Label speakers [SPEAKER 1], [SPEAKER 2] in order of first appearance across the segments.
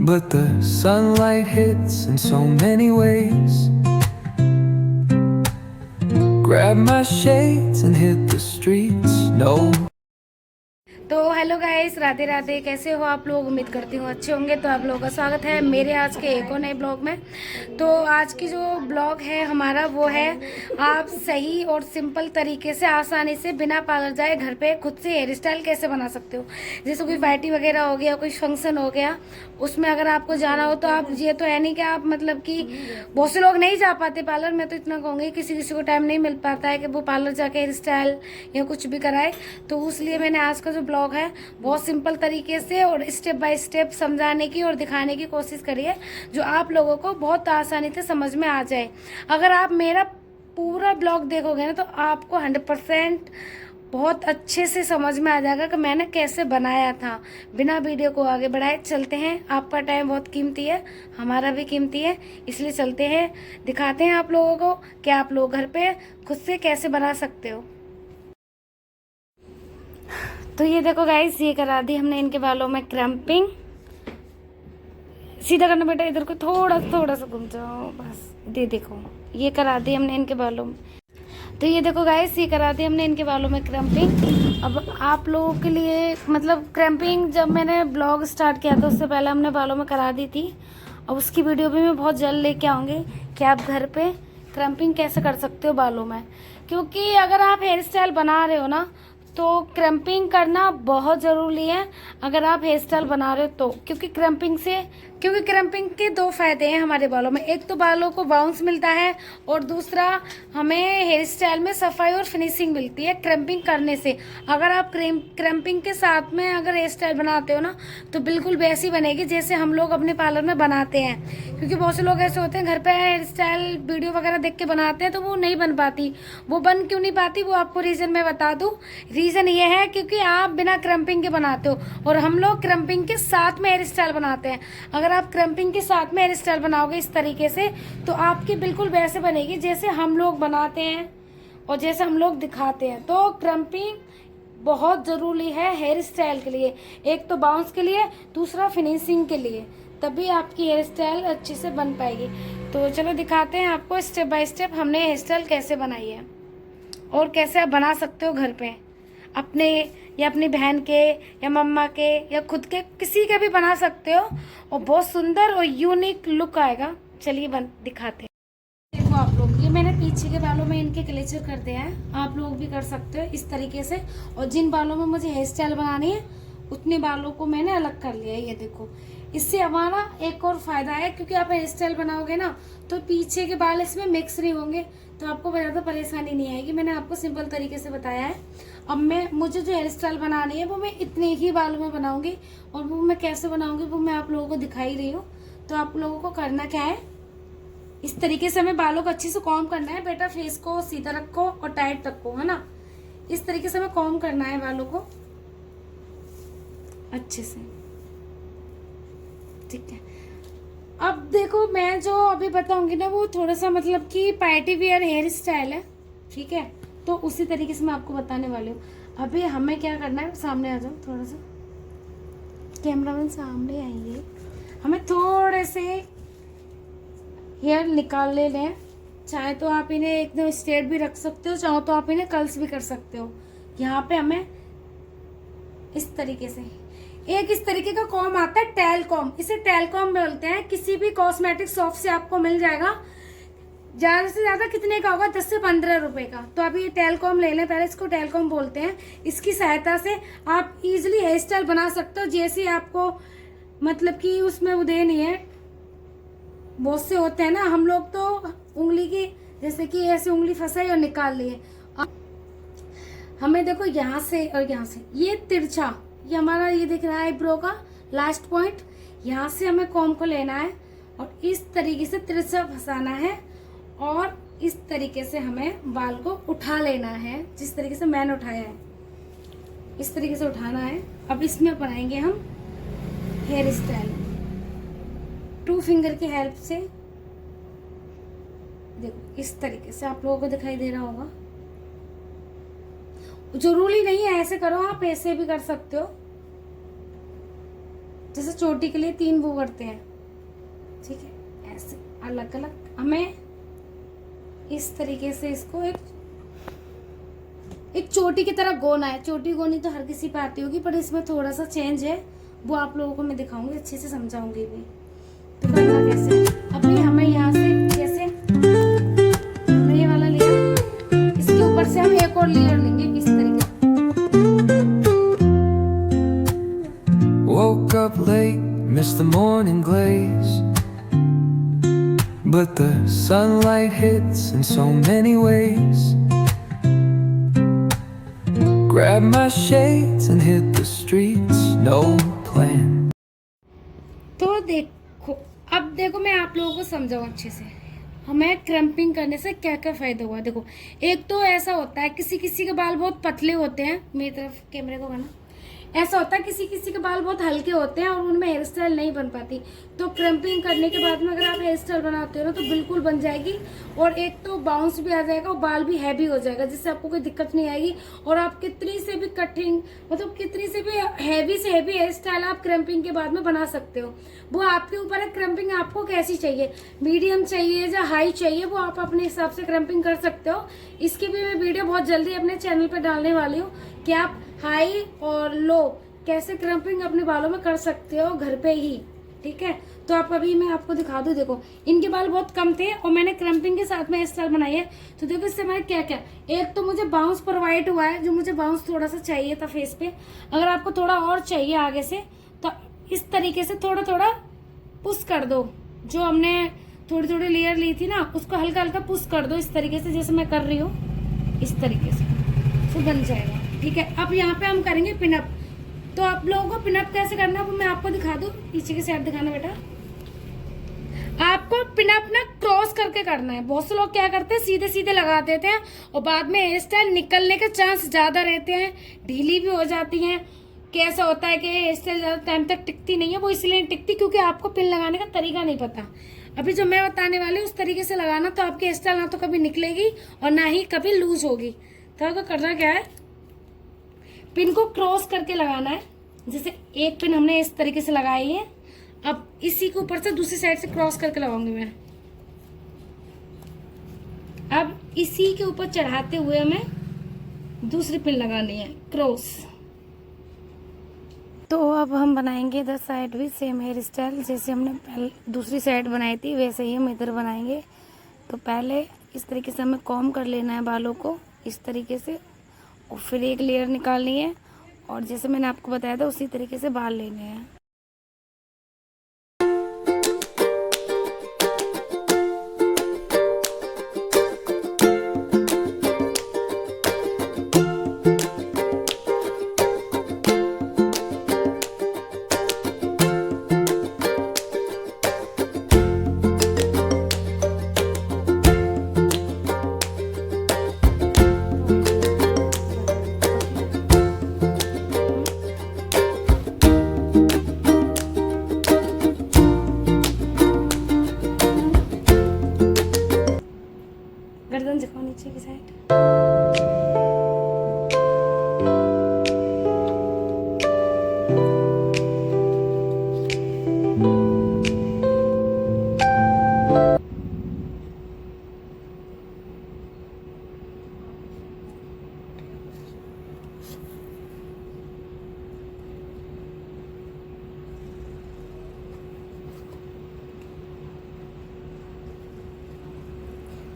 [SPEAKER 1] but the sunlight hits in so many ways. Grab my shades and hit the streets. No.
[SPEAKER 2] तो hello guys, Radhe Radhe. कैसे हो आप लोग? उम्मीद करती हूँ अच्छे होंगे। तो आप लोगों का स्वागत है मेरे आज के एक और नए ब्लॉग में। तो आज की जो ब्लॉग है हमारा वो है, आप सही और सिंपल तरीके से आसानी से बिना पार्लर जाए घर पे खुद से हेयर स्टाइल कैसे बना सकते हो। जैसे कोई पार्टी वगैरह हो गया, कोई फंक्शन हो गया, उसमें अगर आपको जाना हो तो आप, ये तो है नहीं कि आप मतलब कि बहुत से लोग नहीं जा पाते पार्लर। मैं तो इतना कहूँगी किसी किसी को टाइम नहीं मिल पाता है कि वो पार्लर जाके हेयर स्टाइल या कुछ भी कराए। तो इसलिए मैंने आज का जो ब्लॉग है बहुत सिंपल तरीके से और स्टेप बाय स्टेप समझाने की और दिखाने की कोशिश करी है, जो आप लोगों को बहुत आसानी से समझ में आ जाए। अगर आप मेरा पूरा ब्लॉग देखोगे ना तो आपको 100% बहुत अच्छे से समझ में आ जाएगा कि मैंने कैसे बनाया था। बिना वीडियो को आगे बढ़ाए चलते हैं। आपका टाइम बहुत कीमती है, हमारा भी कीमती है, इसलिए चलते हैं, दिखाते हैं आप लोगों को कि आप लोग घर पे खुद से कैसे बना सकते हो। तो ये देखो गाइस, ये करा दी हमने इनके बालों में क्रैम्पिंग। सीधा करना बेटा, इधर को थोड़ा थोड़ा सा घूम जाओ बस। ये देखो, ये करा दी हमने इनके बालों में। तो ये देखो गाइस, ये करा दी हमने इनके बालों में क्रैम्पिंग। अब आप लोगों के लिए मतलब क्रैम्पिंग जब मैंने ब्लॉग स्टार्ट किया था उससे पहले हमने बालों में करा दी थी। अब उसकी वीडियो भी मैं बहुत जल्द लेके आऊँगी कि आप घर पे क्रैम्पिंग कैसे कर सकते हो बालों में। क्योंकि अगर आप हेयर स्टाइल बना रहे हो ना तो क्रैम्पिंग करना बहुत ज़रूरी है। अगर आप हेयर स्टाइल बना रहे हो तो क्योंकि क्रैम्पिंग के दो फायदे हैं हमारे बालों में। एक तो बालों को बाउंस मिलता है और दूसरा हमें हेयर स्टाइल में सफाई और फिनिशिंग मिलती है क्रैम्पिंग करने से। अगर आप क्रैम्पिंग के साथ में अगर हेयर स्टाइल बनाते हो ना तो बिल्कुल वैसी बनेगी जैसे हम लोग अपने पार्लर में बनाते हैं। क्योंकि बहुत से लोग ऐसे होते हैं घर पे हेयर स्टाइल वीडियो वगैरह देख के बनाते हैं तो वो नहीं बन पाती। वो बन क्यों नहीं पाती वो आपको रीज़न मैं बता दूँ। रीज़न ये है क्योंकि आप बिना क्रैम्पिंग के बनाते हो और हम लोग क्रैम्पिंग के साथ में हेयर स्टाइल बनाते हैं। अगर आप क्रैम्पिंग के साथ में हेयर स्टाइल बनाओगे इस तरीके से तो आपकी बिल्कुल वैसे बनेगी जैसे हम लोग बनाते हैं और जैसे हम लोग दिखाते हैं। तो क्रैम्पिंग बहुत ज़रूरी है हेयर स्टाइल के लिए। एक तो बाउंस के लिए, दूसरा फिनिशिंग के लिए, तभी आपकी हेयर स्टाइल अच्छे से बन पाएगी। तो चलो दिखाते हैं आपको स्टेप बाय स्टेप हमने हेयर स्टाइल कैसे बनाई है और कैसे आप बना सकते हो घर पे अपने या अपनी बहन के या मम्मा के या खुद के, किसी के भी बना सकते हो और बहुत सुंदर और यूनिक लुक आएगा। चलिए दिखाते हैं। देखो आप लोग, ये मैंने पीछे के बालों में इनके क्लेचर कर दिया है। आप लोग भी कर सकते हो इस तरीके से। और जिन बालों में मुझे हेयर स्टाइल बनानी है उतने बालों को मैंने अलग कर लिया है। ये देखो, इससे हमारा एक और फायदा है क्योंकि आप हेयर स्टाइल बनाओगे ना तो पीछे के बाल इसमें मिक्स नहीं होंगे तो आपको ज़्यादा परेशानी नहीं आएगी। मैंने आपको सिंपल तरीके से बताया है। अब मुझे जो हेयर स्टाइल बनानी है वो मैं इतने ही बालों में बनाऊंगी और वो मैं कैसे बनाऊंगी वो मैं आप लोगों को दिखाई रही हूँ। तो आप लोगों को करना क्या है, इस तरीके से हमें बालों को अच्छे से कॉम्ब करना है। बेटा फेस को सीधा रखो और टाइट रखो, है ना। इस तरीके से हमें कॉम्ब करना है बालों को अच्छे से, ठीक है। अब देखो, मैं जो अभी बताऊंगी ना वो थोड़ा सा मतलब कि पार्टी वियर हेयर स्टाइल है, ठीक है। तो उसी तरीके से मैं आपको बताने वाली हूँ। अभी हमें क्या करना है, सामने आ जाओ थोड़ा सा, कैमरामैन सामने आइए। हमें थोड़े से हेयर निकाल लेने हैं। चाहे तो आप इन्हें एकदम स्ट्रेट भी रख सकते हो, चाहो तो आप इन्हें कर्ल्स भी कर सकते हो। यहाँ पे हमें इस तरीके से एक इस तरीके का कॉम आता है, टेल कॉम। इसे टेल कॉम बोलते हैं। किसी भी कॉस्मेटिक शॉप से आपको मिल जाएगा। ज़्यादा से ज़्यादा कितने का होगा, 10 से 15 रुपए का। तो आप ये टेल कॉम ले लें, पहले इसको टेल कॉम बोलते हैं। इसकी सहायता से आप इजीली हेयर स्टाइल बना सकते हो जैसे आपको मतलब कि उसमें वो देनी है। बहुत से होते हैं ना, हम लोग तो उंगली की जैसे कि ऐसे उंगली फंसाई और निकाल लिए। हमें देखो यहाँ से और यहाँ से ये तिरछा, ये हमारा ये दिख रहा है आईब्रो का लास्ट पॉइंट, यहाँ से हमें कॉम को लेना है और इस तरीके से तिरछा फंसाना है और इस तरीके से हमें बाल को उठा लेना है। जिस तरीके से मैंने उठाया है इस तरीके से उठाना है। अब इसमें बनाएंगे हम हेयर स्टाइल 2 फिंगर की हेल्प से। देखो इस तरीके से आप लोगों को दिखाई दे रहा होगा। जरूरी नहीं है ऐसे करो, आप ऐसे भी कर सकते हो, जैसे चोटी के लिए 3 वो करते हैं, ठीक है, ऐसे अलग अलग हमें इस तरीके से इसको एक चोटी की तरह गोना है। चोटी गोनी तो हर किसी पे आती होगी, पर इसमें थोड़ा सा चेंज है, वो आप लोगों को मैं दिखाऊंगी, अच्छे से समझाऊंगी भी। तो करना कैसे, अभी हमें यहाँ से जैसे ये वाला लेयर, इसके ऊपर से हम एक और लेयर लेंगे इस तरीके से।
[SPEAKER 1] Woke up late, missed the morning glaze, but the sunlight hits in so many ways. Grabbed my shades and hit the streets, no plan.
[SPEAKER 2] तो देखो, अब देखो मैं आप लोगों को समझाऊं अच्छे से, हमें क्रम्पिंग करने से क्या क्या फायदा हुआ। देखो, एक तो ऐसा होता है किसी किसी के बाल बहुत पतले होते हैं, मेरी तरफ कैमरे को करना, ऐसा होता है किसी किसी के बाल बहुत हल्के होते हैं और उनमें हेयर स्टाइल नहीं बन पाती। तो क्रम्पिंग करने के बाद में अगर आप हेयर स्टाइल बनाते हो ना तो बिल्कुल बन जाएगी, और एक तो बाउंस भी आ जाएगा और बाल भी हैवी हो जाएगा, जिससे आपको कोई दिक्कत नहीं आएगी। और आप कितनी से भी कटिंग, मतलब कितनी से भी हैवी से हैवी हेयर स्टाइल आप क्रम्पिंग के बाद में बना सकते हो। वो आपके ऊपर है, क्रम्पिंग आपको कैसी चाहिए, मीडियम चाहिए या हाई चाहिए, वो आप अपने हिसाब से क्रम्पिंग कर सकते हो। इसकी भी मैं वीडियो बहुत जल्दी अपने चैनल पर डालने वाली हूँ कि आप हाई और लो कैसे क्रम्पिंग अपने बालों में कर सकते हो घर पे ही, ठीक है। तो आप अभी मैं आपको दिखा दूं, देखो इनके बाल बहुत कम थे और मैंने क्रम्पिंग के साथ में स्टाइल बनाई है। तो देखो इससे मैंने क्या क्या, एक तो मुझे बाउंस प्रोवाइड हुआ है, जो मुझे बाउंस थोड़ा सा चाहिए था फेस पे। अगर आपको थोड़ा और चाहिए आगे से तो इस तरीके से थोड़ा थोड़ा पुश कर दो, जो हमने थोड़ी थोड़ी लेयर ली थी ना उसको हल्का हल्का पुश कर दो इस तरीके से, जैसे मैं कर रही हूँ इस तरीके से, तो बन जाएगा, ठीक है। अब यहाँ पे हम करेंगे पिनअप। तो आप लोगों को पिनअप कैसे करना है वो मैं आपको दिखा दूं, पीछे की साइड दिखाना बेटा। आपको पिनअप ना क्रॉस करके करना है। बहुत से लोग क्या करते हैं सीधे सीधे लगा देते हैं और बाद में हेयर स्टाइल निकलने के चांस ज्यादा रहते हैं, ढीली भी हो जाती हैं। कैसा होता है कि हेयर स्टाइल ज्यादा टाइम तक टिकती नहीं है, वो इसलिए नहीं टिकती क्योंकि आपको पिन लगाने का तरीका नहीं पता। अभी जो मैं बताने वाली हूँ उस तरीके से लगाना, तो आपकी हेयर स्टाइल ना तो कभी निकलेगी और ना ही कभी लूज होगी। तो करना क्या है, पिन को क्रॉस करके लगाना है। जैसे एक पिन हमने इस तरीके से लगाई है, अब इसी के ऊपर से दूसरी साइड से क्रॉस करके लगाऊंगी मैं। अब इसी के ऊपर चढ़ाते हुए हमें दूसरी पिन लगानी है क्रॉस। तो अब हम बनाएंगे इधर साइड भी सेम हेयर स्टाइल, जैसे हमने पहले दूसरी साइड बनाई थी वैसे ही हम इधर बनाएंगे। तो पहले इस तरीके से हमें कॉम्ब कर लेना है बालों को इस तरीके से, और फिर एक लेयर निकालनी है और जैसे मैंने आपको बताया था उसी तरीके से बाल लेने हैं। गर्दन दिखाओ नीचे की साइड।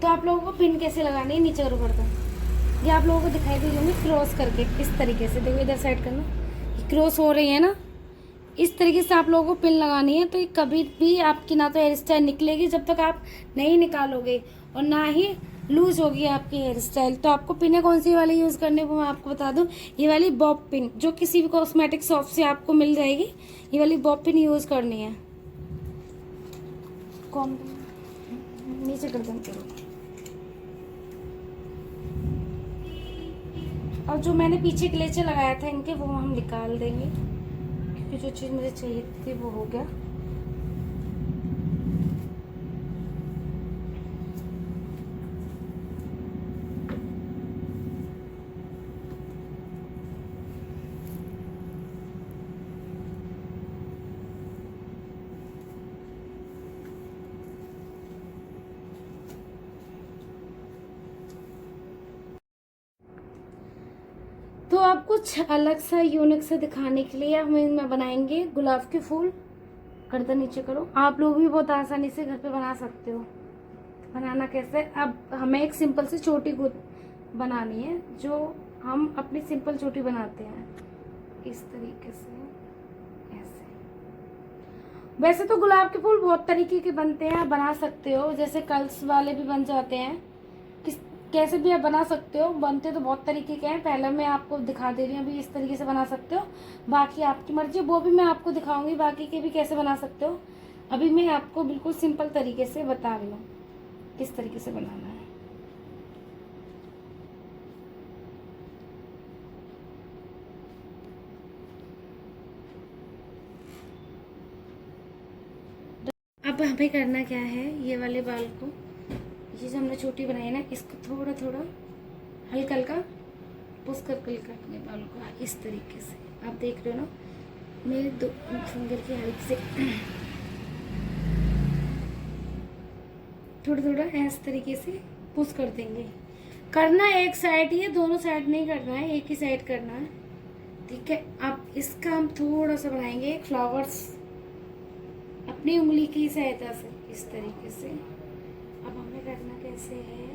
[SPEAKER 2] तो आप लोगों को पिन कैसे लगानी है नीचे और ऊपर तक, ये आप लोगों को दिखाई दे होंगी क्रॉस करके इस तरीके से। देखो इधर साइड करना, क्रॉस हो रही है ना, इस तरीके से आप लोगों को पिन लगानी है। तो ये कभी भी आपकी ना तो हेयर स्टाइल निकलेगी जब तक आप नहीं निकालोगे, और ना ही लूज होगी आपकी हेयर स्टाइल। तो आपको पिने कौन सी वाली यूज़ करने को मैं आपको बता दूं, ये वाली बॉब पिन जो किसी भी कॉस्मेटिक शॉप से आपको मिल जाएगी, ये वाली बॉब पिन यूज़ करनी है। कौन नीचे कर देंगे। और जो मैंने पीछे क्लेचर लगाया था इनके वो हम निकाल देंगे, क्योंकि जो चीज़ मुझे चाहिए थी वो हो गया। तो आप कुछ अलग सा यूनिक सा दिखाने के लिए हम इनमें बनाएंगे गुलाब के फूल। गर्दन नीचे करो। आप लोग भी बहुत आसानी से घर पे बना सकते हो। बनाना कैसे, अब हमें एक सिंपल सी चोटी बनानी है, जो हम अपनी सिंपल चोटी बनाते हैं इस तरीके से, ऐसे। वैसे तो गुलाब के फूल बहुत तरीके के बनते हैं, आप बना सकते हो, जैसे कल्स वाले भी बन जाते हैं, कैसे भी आप बना सकते हो। बनते तो बहुत तरीके के हैं, पहले मैं आपको दिखा दे रही हूँ अभी इस तरीके से बना सकते हो, बाकी आपकी मर्जी, वो भी मैं आपको दिखाऊंगी बाकी के भी कैसे बना सकते हो। अभी मैं आपको बिल्कुल सिंपल तरीके से बता रही हूँ किस तरीके से बनाना है। अब हमें करना क्या है, ये वाले बाल को, ये जो हमने छोटी बनाई है ना, इसको थोड़ा थोड़ा हल्का हल्का पुश करके काटने बालों को इस तरीके से। आप देख रहे हो ना मेरे दो फिंगर की हेल्प से थोड़ा थोड़ा इस तरीके से पुश कर देंगे। करना एक साइड ही है, दोनों साइड नहीं करना है, एक ही साइड करना है, ठीक है। अब इसका हम थोड़ा सा बनाएंगे फ्लावर्स अपनी उंगली की सहायता से इस तरीके से। अब हमें करना कैसे है,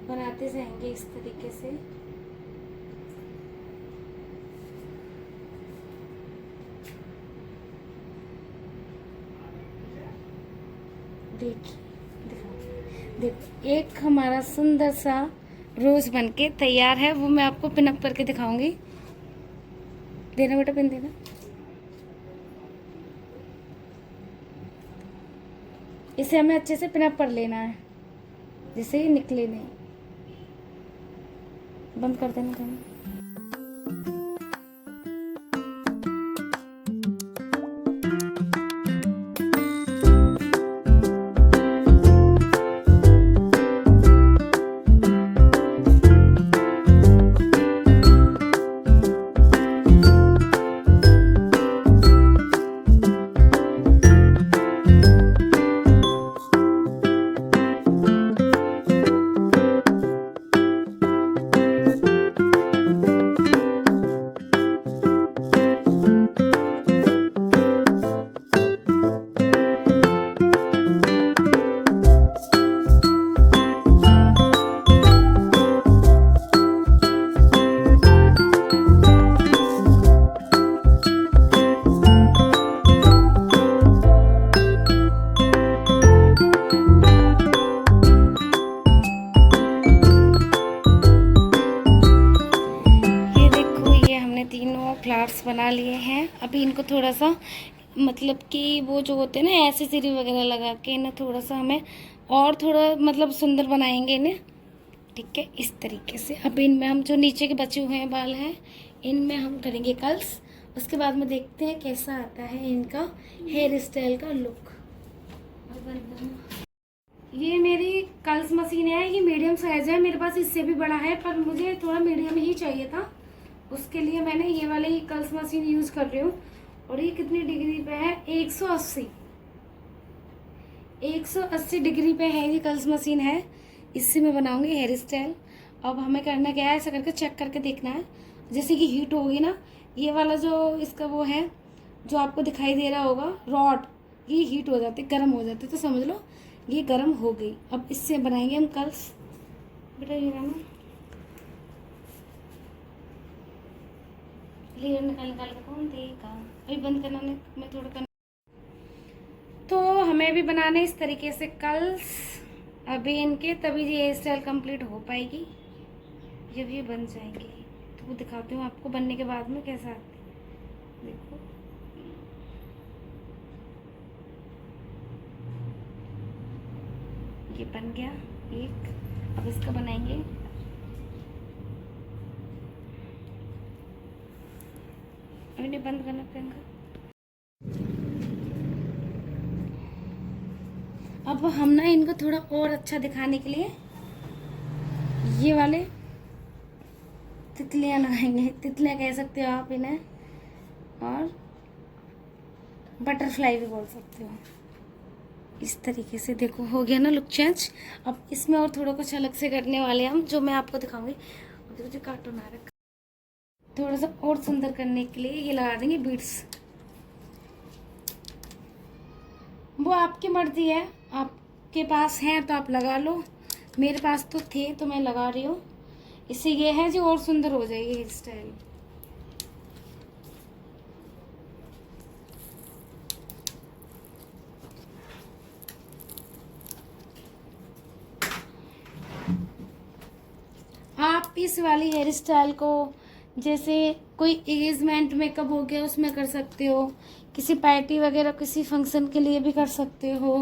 [SPEAKER 2] बनाते जाएंगे इस तरीके से। देखो एक हमारा सुंदर सा रोज बनके तैयार है, वो मैं आपको पिन अप करके दिखाऊंगी। देना बेटा, पिन देना। इसे हमें अच्छे से पिन अप कर लेना है, जिससे ये निकले नहीं। बंद कर देना कैमरा। फ्लावर्स बना लिए हैं। अभी इनको थोड़ा सा मतलब कि वो जो होते हैं ना एक्सेसरी वगैरह लगा के इन्हें थोड़ा सा हमें और थोड़ा मतलब सुंदर बनाएंगे इन्हें, ठीक है, इस तरीके से। अब इनमें हम जो नीचे के बचे हुए हैं बाल हैं इनमें हम करेंगे कर्ल्स। उसके बाद में देखते हैं कैसा आता है इनका हेयर स्टाइल का लुक। ये मेरी कर्ल्स मशीन है, ये मीडियम साइज है, मेरे पास इससे भी बड़ा है पर मुझे थोड़ा मीडियम ही चाहिए था, उसके लिए मैंने ये वाली कर्ल्स मशीन यूज़ कर रही हूँ। और ये कितनी डिग्री पे है, 180 डिग्री पे है ये कर्ल्स मशीन है, इससे मैं बनाऊंगी हेयर स्टाइल। अब हमें करना क्या है, ऐसा करके चेक करके देखना है, जैसे कि हीट होगी ना, ये वाला जो इसका वो है जो आपको दिखाई दे रहा होगा रॉड, ये हीट हो जाती है, गर्म हो जाती है, तो समझ लो ये गर्म हो गई। अब इससे बनाएंगे हम कर्ल्स। बेटा ये ना लेयर निकाल के कौन देगा, अभी बंद करना नहीं, मैं थोड़ा करना। तो हमें भी बनाने इस तरीके से कर्ल्स अभी इनके, तभी ये हेयर स्टाइल कंप्लीट हो पाएगी, जब ये बन जाएंगे। तो वो दिखाती हूँ आपको बनने के बाद में कैसा आती है। देखो ये बन गया एक। अब इसका बनाएंगे, अभी नहीं बंद करना पड़ेगा। अब हम ना इनको थोड़ा और अच्छा दिखाने के लिए ये वाले तितलियां लगाएंगे, तितलियां कह सकते हो आप इन्हें, और बटरफ्लाई भी बोल सकते हो। इस तरीके से देखो हो गया ना लुक चेंज। अब इसमें और थोड़ा कुछ अलग से करने वाले हम, जो मैं आपको दिखाऊंगी। अभी मुझे कार्टून आ रखा थोड़ा सा और सुंदर करने के लिए ये लगा देंगे बीड्स। वो आपकी मर्जी है, आपके पास हैं तो आप लगा लो, मेरे पास तो थे तो मैं लगा रही हूँ। इससे ये है जो और सुंदर हो जाएगी हेयर स्टाइल। आप इस वाली हेयर स्टाइल को जैसे कोई एंगेजमेंट मेकअप हो गया उसमें कर सकते हो, किसी पार्टी वगैरह किसी फंक्शन के लिए भी कर सकते हो,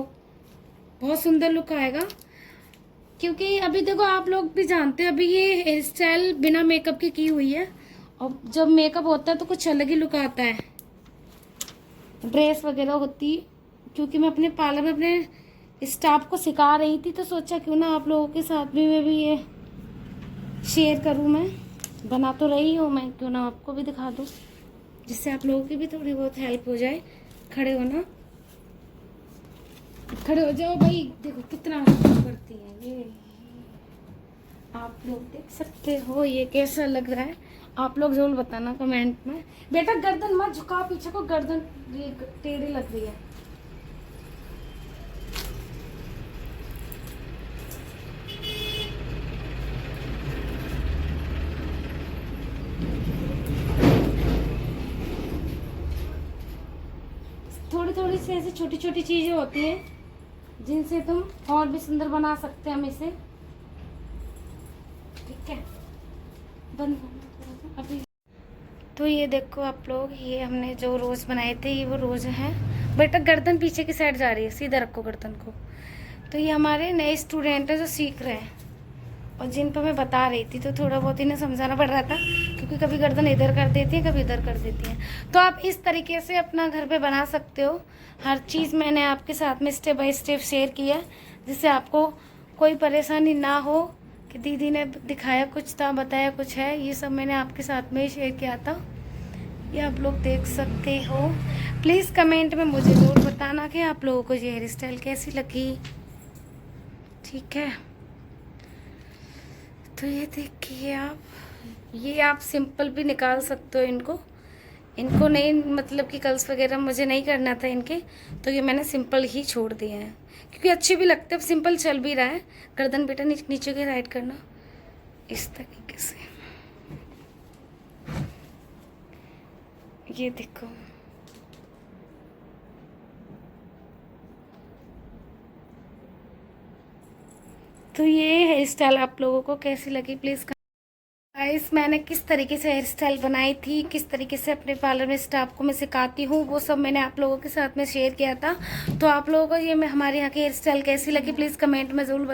[SPEAKER 2] बहुत सुंदर लुक आएगा। क्योंकि अभी देखो आप लोग भी जानते हैं अभी ये हेयर स्टाइल बिना मेकअप की हुई है, और जब मेकअप होता है तो कुछ अलग ही लुक आता है, ड्रेस वगैरह होती। क्योंकि मैं अपने पार्लर में अपने स्टाफ को सिखा रही थी तो सोचा क्यों ना आप लोगों के साथ भी मैं भी ये शेयर करूं। मैं बना तो रही हूँ, मैं क्यों ना आपको भी दिखा दूँ, जिससे आप लोगों की भी थोड़ी बहुत हेल्प हो जाए। खड़े हो ना, खड़े हो जाओ भाई, देखो कितना करती है ये, आप लोग देख सकते हो। ये कैसा लग रहा है आप लोग जरूर बताना कमेंट में। बेटा गर्दन मत झुकाओ पीछे को, गर्दन ये टेढ़ी लग रही है। थोड़ी थोड़ी सी ऐसी छोटी छोटी चीजें होती हैं जिनसे तुम और भी सुंदर बना सकते हैं हम इसे। ठीक है, बंद अभी। तो ये देखो आप लोग, ये हमने जो रोज बनाए थे ये वो रोज है। बेटा गर्दन पीछे की साइड जा रही है, सीधा रखो गर्दन को। तो ये हमारे नए स्टूडेंट हैं जो सीख रहे हैं, और जिन पर मैं बता रही थी तो थोड़ा बहुत इन्हें समझाना पड़ रहा था, क्योंकि कभी गर्दन इधर कर देती है कभी इधर कर देती है। तो आप इस तरीके से अपना घर पे बना सकते हो। हर चीज़ मैंने आपके साथ में स्टेप बाय स्टेप शेयर किया, जिससे आपको कोई परेशानी ना हो कि दीदी ने दिखाया कुछ था बताया कुछ है। ये सब मैंने आपके साथ में ही शेयर किया था, ये आप लोग देख सकते हो। प्लीज़ कमेंट में मुझे ज़रूर बताना कि आप लोगों को ये हेयर स्टाइल कैसी लगी। ठीक है, तो ये देखिए आप, ये आप सिंपल भी निकाल सकते हो इनको नहीं, मतलब कि कर्ल्स वगैरह मुझे नहीं करना था इनके, तो ये मैंने सिंपल ही छोड़ दिए हैं क्योंकि अच्छे भी लगते हैं। सिंपल चल भी रहा है। गर्दन बेटा नीचे के राइट करना इस तरीके से। ये देखो, तो ये हेयर स्टाइल आप लोगों को कैसी लगी प्लीज़ गाइस। मैंने किस तरीके से हेयर स्टाइल बनाई थी, किस तरीके से अपने पार्लर में स्टाफ को मैं सिखाती हूँ, वो सब मैंने आप लोगों के साथ में शेयर किया था। तो आप लोगों को ये हमारे यहाँ की हेयर स्टाइल कैसी लगी प्लीज़ कमेंट में ज़रूर